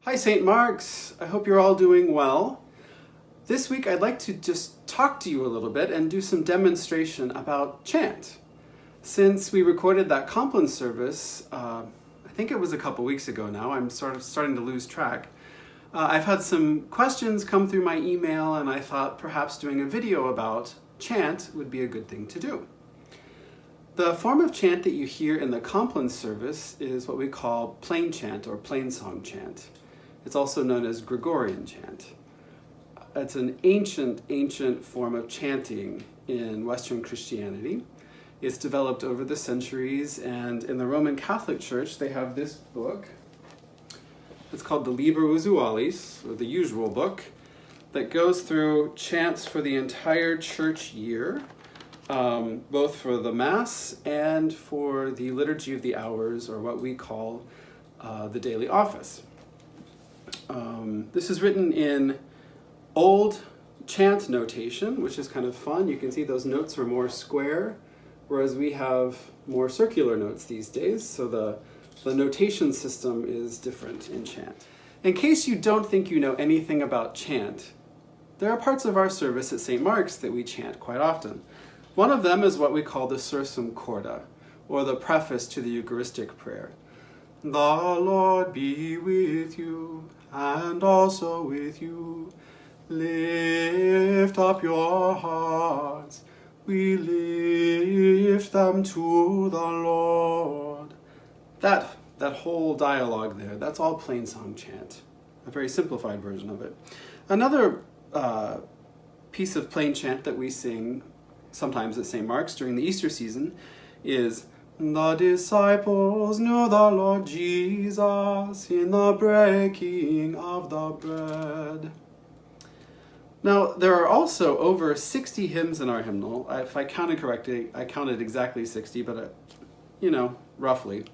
Hi St. Mark's, I hope you're all doing well. This week I'd like to just talk to you a little bit and do some demonstration about chant. Since we recorded that Compline service, I think it was a couple weeks ago now, I'm sort of starting to lose track. I've had some questions come through my email and I thought perhaps doing a video about chant would be a good thing to do. The form of chant that you hear in the Compline service is what we call plain chant or Plainsong Chant. It's also known as Gregorian chant. It's an ancient form of chanting in Western Christianity. It's developed over the centuries, and in the Roman Catholic Church they have this book. It's called the Liber Usualis, or the usual book, that goes through chants for the entire church year, both for the Mass and for the Liturgy of the Hours, or what we call the daily office. This is written in old chant notation, which is kind of fun. You can see those notes are more square, whereas we have more circular notes these days, so the notation system is different in chant. In case you don't think you know anything about chant, there are parts of our service at St. Mark's that we chant quite often. One of them is what we call the Sursum Corda, or the preface to the Eucharistic prayer. The Lord be with you, and also with you. Lift up your hearts, we lift them to the Lord. That whole dialogue there, that's all Plainsong Chant, a very simplified version of it. Another piece of plain chant that we sing sometimes at St. Mark's during the Easter season is the disciples knew the Lord Jesus in the breaking of the bread. Now, there are also over 60 hymns in our hymnal. If I counted correctly, I counted exactly 60, but roughly.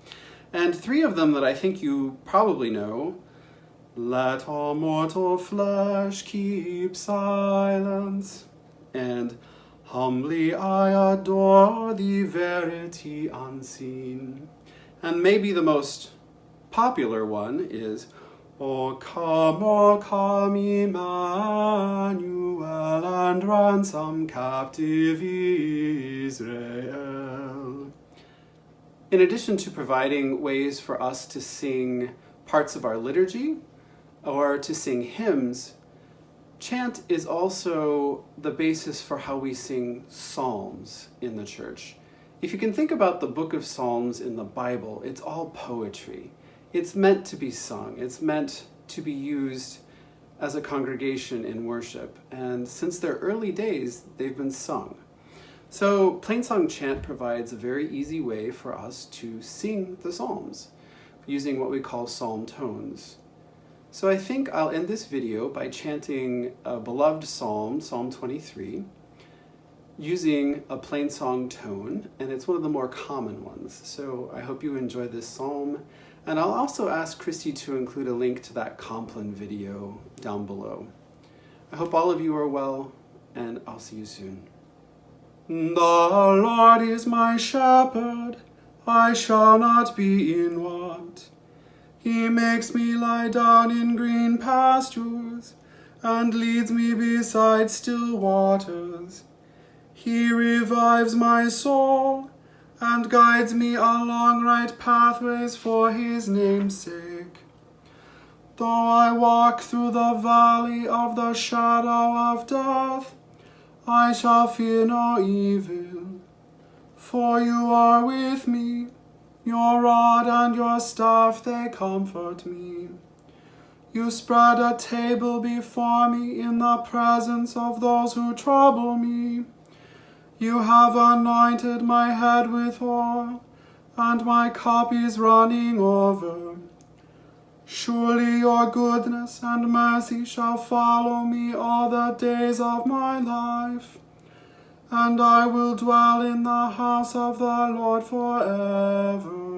And 3 of them that I think you probably know: Let all mortal flesh keep silence, and Humbly I adore the verity unseen. And maybe the most popular one is O come, Emmanuel, and ransom captive Israel. In addition to providing ways for us to sing parts of our liturgy or to sing hymns, chant is also the basis for how we sing psalms in the church. If you can think about the book of Psalms in the Bible, it's all poetry. It's meant to be sung. It's meant to be used as a congregation in worship. And since their early days, they've been sung. So Plainsong Chant provides a very easy way for us to sing the psalms using what we call psalm tones. So I think I'll end this video by chanting a beloved psalm, Psalm 23, using a Plainsong tone, and it's one of the more common ones. So I hope you enjoy this psalm, and I'll also ask Christy to include a link to that Compline video down below. I hope all of you are well, and I'll see you soon. The Lord is my shepherd, I shall not be in want. He makes me lie down in green pastures, and leads me beside still waters. He revives my soul, and guides me along right pathways for his name's sake. Though I walk through the valley of the shadow of death, I shall fear no evil, for you are with me. Your rod and your staff, they comfort me. You spread a table before me in the presence of those who trouble me. You have anointed my head with oil, and my cup is running over. Surely your goodness and mercy shall follow me all the days of my life, and I will dwell in the house of the Lord forever.